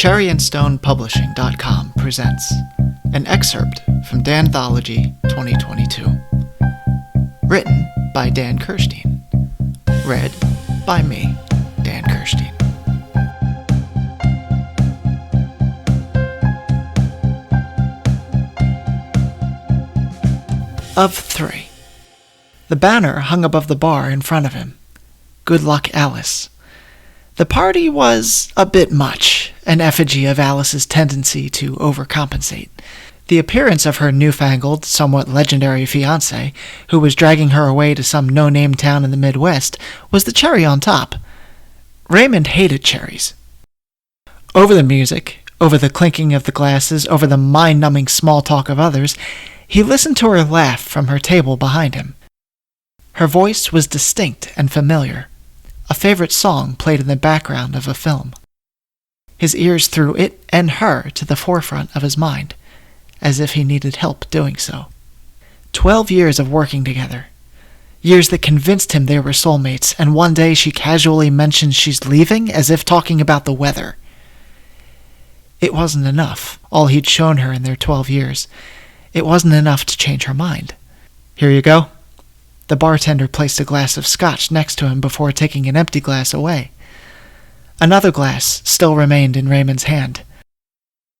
CherryandStonePublishing.com presents an excerpt from Danthology 2022. Written by Dan Kirstein. Read by me, Dan Kirstein. Of 3. The banner hung above the bar in front of him. Good luck, Alice. The party was a bit much, an effigy of Alice's tendency to overcompensate. The appearance of her newfangled, somewhat legendary fiancé, who was dragging her away to some no-name town in the Midwest, was the cherry on top. Raymond hated cherries. Over the music, over the clinking of the glasses, over the mind-numbing small talk of others, he listened to her laugh from her table behind him. Her voice was distinct and familiar. A favorite song played in the background of a film. His ears threw it and her to the forefront of his mind, as if he needed help doing so. 12 years of working together. Years that convinced him they were soulmates, and one day she casually mentioned she's leaving, as if talking about the weather. It wasn't enough, all he'd shown her in their 12 years. It wasn't enough to change her mind. Here you go. The bartender placed a glass of scotch next to him before taking an empty glass away. Another glass still remained in Raymond's hand.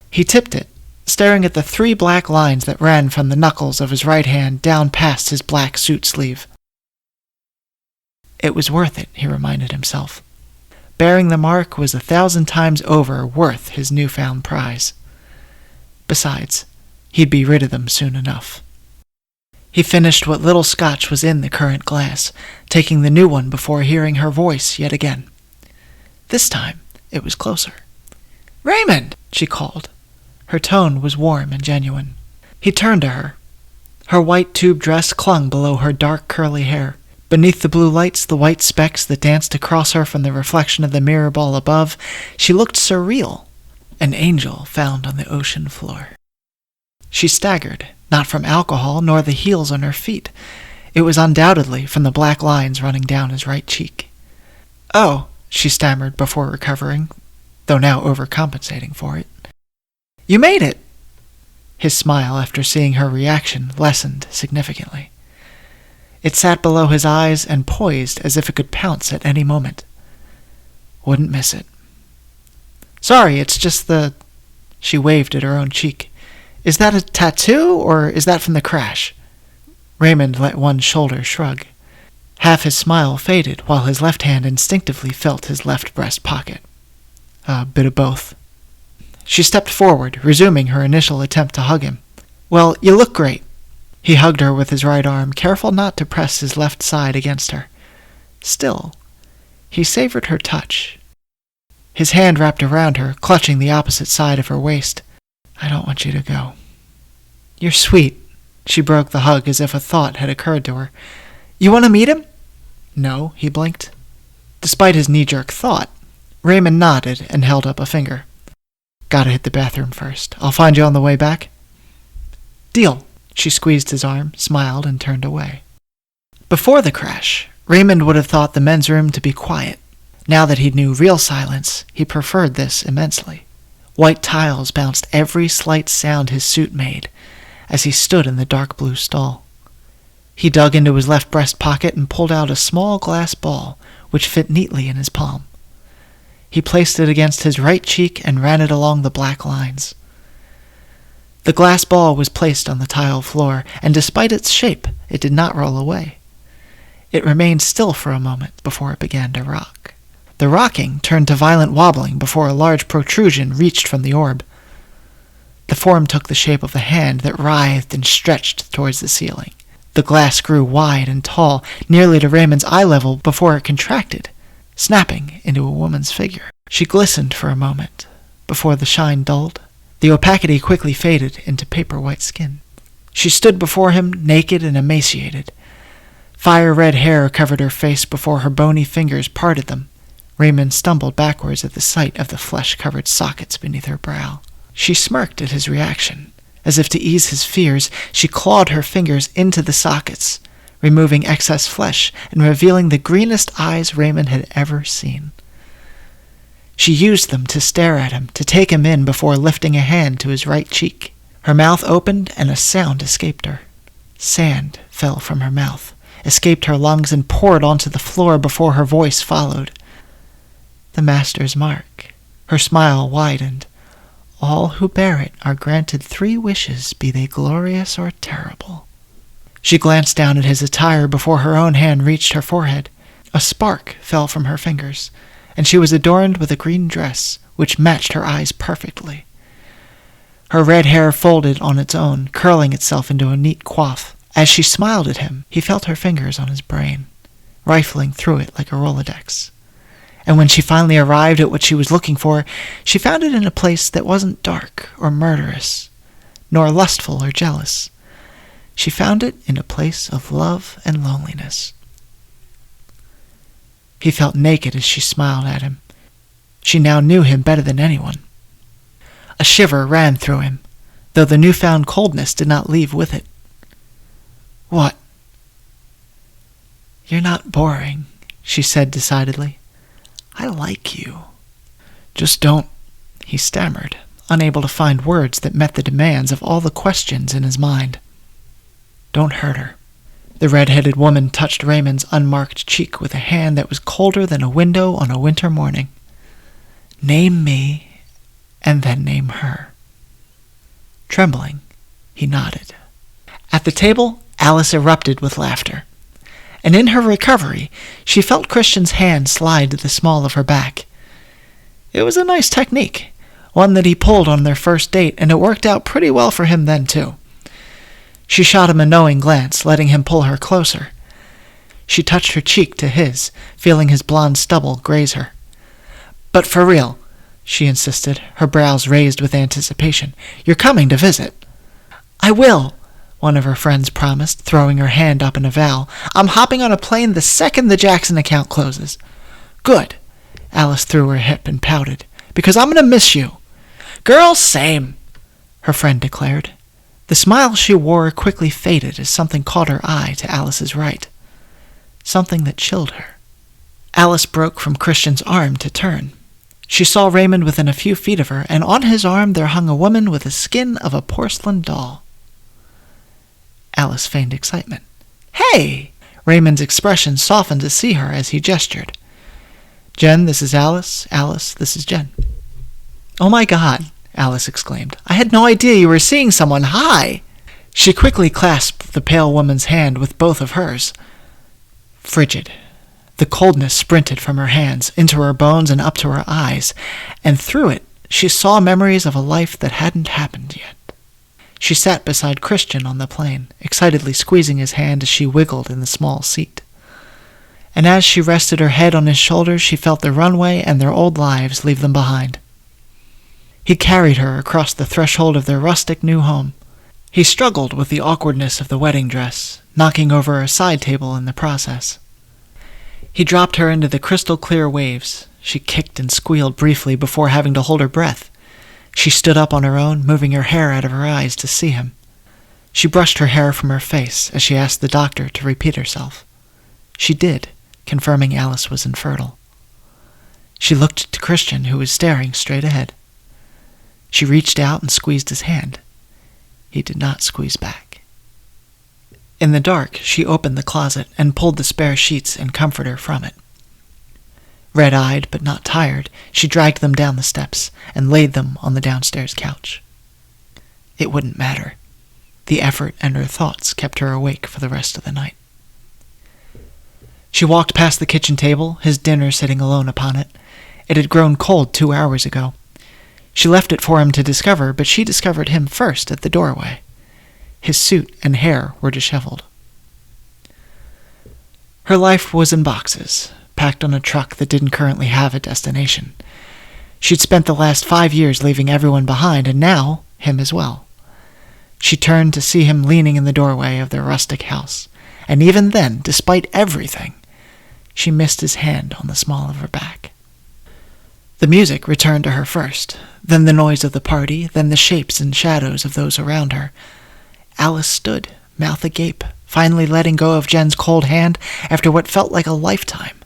He tipped it, staring at the 3 black lines that ran from the knuckles of his right hand down past his black suit sleeve. It was worth it, he reminded himself. Bearing the mark was 1,000 times over worth his newfound prize. Besides, he'd be rid of them soon enough. He finished what little scotch was in the current glass, taking the new one before hearing her voice yet again. This time, it was closer. "Raymond!" she called. Her tone was warm and genuine. He turned to her. Her white tube dress clung below her dark curly hair. Beneath the blue lights, the white specks that danced across her from the reflection of the mirror ball above, she looked surreal, an angel found on the ocean floor. She staggered, not from alcohol nor the heels on her feet. It was undoubtedly from the black lines running down his right cheek. "Oh," she stammered before recovering, though now overcompensating for it. "You made it!" His smile, after seeing her reaction, lessened significantly. It sat below his eyes and poised as if it could pounce at any moment. Wouldn't miss it. "Sorry, it's just the—" She waved at her own cheek. "Is that a tattoo, or is that from the crash?" Raymond let one shoulder shrug. Half his smile faded, while his left hand instinctively felt his left breast pocket. A bit of both. She stepped forward, resuming her initial attempt to hug him. "Well, you look great." He hugged her with his right arm, careful not to press his left side against her. Still, he savored her touch. His hand wrapped around her, clutching the opposite side of her waist. "I don't want you to go." "You're sweet." She broke the hug as if a thought had occurred to her. "You want to meet him?" "No," he blinked. Despite his knee-jerk thought, Raymond nodded and held up a finger. "Gotta hit the bathroom first. I'll find you on the way back." "Deal." She squeezed his arm, smiled, and turned away. Before the crash, Raymond would have thought the men's room to be quiet. Now that he knew real silence, he preferred this immensely. White tiles bounced every slight sound his suit made as he stood in the dark blue stall. He dug into his left breast pocket and pulled out a small glass ball, which fit neatly in his palm. He placed it against his right cheek and ran it along the black lines. The glass ball was placed on the tile floor, and despite its shape, it did not roll away. It remained still for a moment before it began to rock. The rocking turned to violent wobbling before a large protrusion reached from the orb. The form took the shape of a hand that writhed and stretched towards the ceiling. The glass grew wide and tall, nearly to Raymond's eye level, before it contracted, snapping into a woman's figure. She glistened for a moment, before the shine dulled. The opacity quickly faded into paper-white skin. She stood before him, naked and emaciated. Fire-red hair covered her face before her bony fingers parted them. Raymond stumbled backwards at the sight of the flesh-covered sockets beneath her brow. She smirked at his reaction. As if to ease his fears, she clawed her fingers into the sockets, removing excess flesh and revealing the greenest eyes Raymond had ever seen. She used them to stare at him, to take him in before lifting a hand to his right cheek. Her mouth opened and a sound escaped her. Sand fell from her mouth, escaped her lungs, and poured onto the floor before her voice followed. The master's mark. Her smile widened. All who bear it are granted 3 wishes, be they glorious or terrible. She glanced down at his attire before her own hand reached her forehead. A spark fell from her fingers, and she was adorned with a green dress, which matched her eyes perfectly. Her red hair folded on its own, curling itself into a neat coif. As she smiled at him, he felt her fingers on his brain, rifling through it like a Rolodex. And when she finally arrived at what she was looking for, she found it in a place that wasn't dark or murderous, nor lustful or jealous. She found it in a place of love and loneliness. He felt naked as she smiled at him. She now knew him better than anyone. A shiver ran through him, though the newfound coldness did not leave with it. "What?" "You're not boring," she said decidedly. "I like you." "Just don't," he stammered, unable to find words that met the demands of all the questions in his mind. "Don't hurt her." The red-headed woman touched Raymond's unmarked cheek with a hand that was colder than a window on a winter morning. "Name me, and then name her." Trembling, he nodded. At the table, Alice erupted with laughter, and in her recovery, she felt Christian's hand slide to the small of her back. It was a nice technique, one that he pulled on their first date, and it worked out pretty well for him then, too. She shot him a knowing glance, letting him pull her closer. She touched her cheek to his, feeling his blonde stubble graze her. "But for real," she insisted, her brows raised with anticipation. "You're coming to visit." "I will," one of her friends promised, throwing her hand up in a vow. "I'm hopping on a plane the second the Jackson account closes." "Good," Alice threw her hip and pouted, "because I'm going to miss you." "Girl, same," her friend declared. The smile she wore quickly faded as something caught her eye to Alice's right. Something that chilled her. Alice broke from Christian's arm to turn. She saw Raymond within a few feet of her, and on his arm there hung a woman with the skin of a porcelain doll. Alice feigned excitement. "Hey!" Raymond's expression softened to see her as he gestured. "Jen, this is Alice. Alice, this is Jen." "Oh my God!" Alice exclaimed. "I had no idea you were seeing someone. Hi!" She quickly clasped the pale woman's hand with both of hers. Frigid. The coldness sprinted from her hands, into her bones and up to her eyes, and through it she saw memories of a life that hadn't happened yet. She sat beside Christian on the plane, excitedly squeezing his hand as she wiggled in the small seat. And as she rested her head on his shoulder, she felt the runway and their old lives leave them behind. He carried her across the threshold of their rustic new home. He struggled with the awkwardness of the wedding dress, knocking over a side table in the process. He dropped her into the crystal-clear waves. She kicked and squealed briefly before having to hold her breath. She stood up on her own, moving her hair out of her eyes to see him. She brushed her hair from her face as she asked the doctor to repeat herself. She did, confirming Alice was infertile. She looked to Christian, who was staring straight ahead. She reached out and squeezed his hand. He did not squeeze back. In the dark, she opened the closet and pulled the spare sheets and comforter from it. Red-eyed but not tired, she dragged them down the steps and laid them on the downstairs couch. It wouldn't matter. The effort and her thoughts kept her awake for the rest of the night. She walked past the kitchen table, his dinner sitting alone upon it. It had grown cold 2 hours ago. She left it for him to discover, but she discovered him first at the doorway. His suit and hair were disheveled. Her life was in boxes, packed on a truck that didn't currently have a destination. She'd spent the last 5 years leaving everyone behind, and now him as well. She turned to see him leaning in the doorway of their rustic house, and even then, despite everything, she missed his hand on the small of her back. The music returned to her first, then the noise of the party, then the shapes and shadows of those around her. Alice stood, mouth agape, finally letting go of Jen's cold hand after what felt like a lifetime.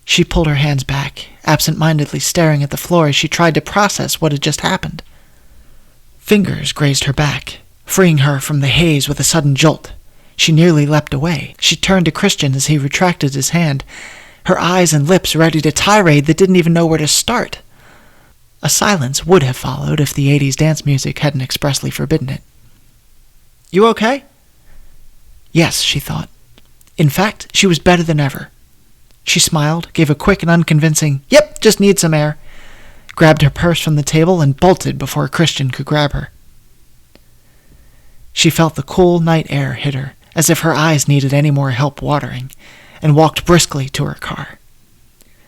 She pulled her hands back, absent-mindedly staring at the floor as she tried to process what had just happened. Fingers grazed her back, freeing her from the haze with a sudden jolt. She nearly leapt away. She turned to Christian as he retracted his hand, her eyes and lips ready to tirade that didn't even know where to start. A silence would have followed if the 80s dance music hadn't expressly forbidden it. "You okay?" Yes, she thought. In fact, she was better than ever. She smiled, gave a quick and unconvincing, "Yep, just need some air," grabbed her purse from the table, and bolted before Christian could grab her. She felt the cool night air hit her, as if her eyes needed any more help watering, and walked briskly to her car.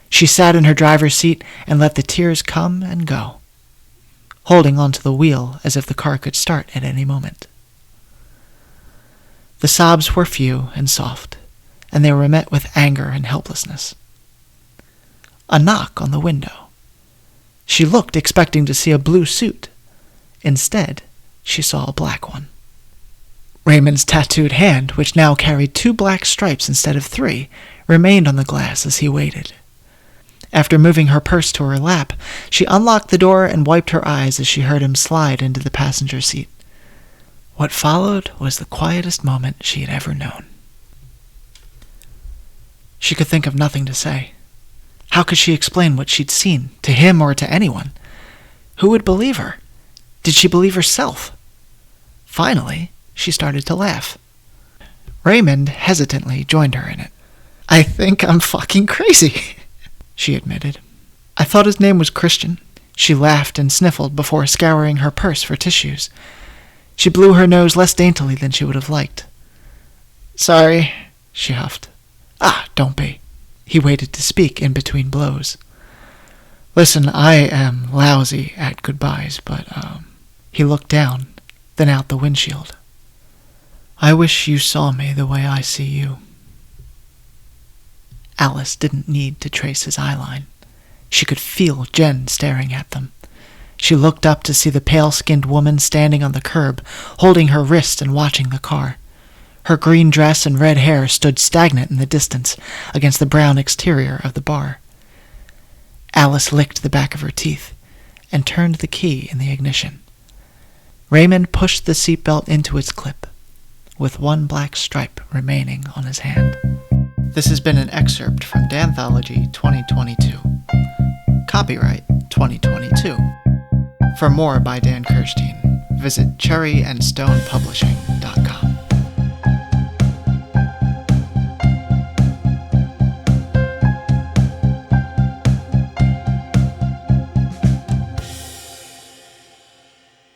She sat in her driver's seat and let the tears come and go, holding onto the wheel as if the car could start at any moment. The sobs were few and soft, and they were met with anger and helplessness. A knock on the window. She looked, expecting to see a blue suit. Instead, she saw a black one. Raymond's tattooed hand, which now carried 2 black stripes instead of 3, remained on the glass as he waited. After moving her purse to her lap, she unlocked the door and wiped her eyes as she heard him slide into the passenger seat. What followed was the quietest moment she had ever known. She could think of nothing to say. How could she explain what she'd seen, to him or to anyone? Who would believe her? Did she believe herself? Finally, she started to laugh. Raymond hesitantly joined her in it. "I think I'm fucking crazy," she admitted. "I thought his name was Christian." She laughed and sniffled before scouring her purse for tissues. She blew her nose less daintily than she would have liked. "Sorry," she huffed. "Ah, don't be." He waited to speak in between blows. "Listen, I am lousy at goodbyes, but, He looked down, then out the windshield. "I wish you saw me the way I see you." Alice didn't need to trace his eyeline. She could feel Jen staring at them. She looked up to see the pale-skinned woman standing on the curb, holding her wrist and watching the car. Her green dress and red hair stood stagnant in the distance against the brown exterior of the bar. Alice licked the back of her teeth and turned the key in the ignition. Raymond pushed the seatbelt into its clip, with 1 black stripe remaining on his hand. This has been an excerpt from Danthology 2022. Copyright 2022. For more by Dan Kirstein, visit Cherry and Stone Publishing.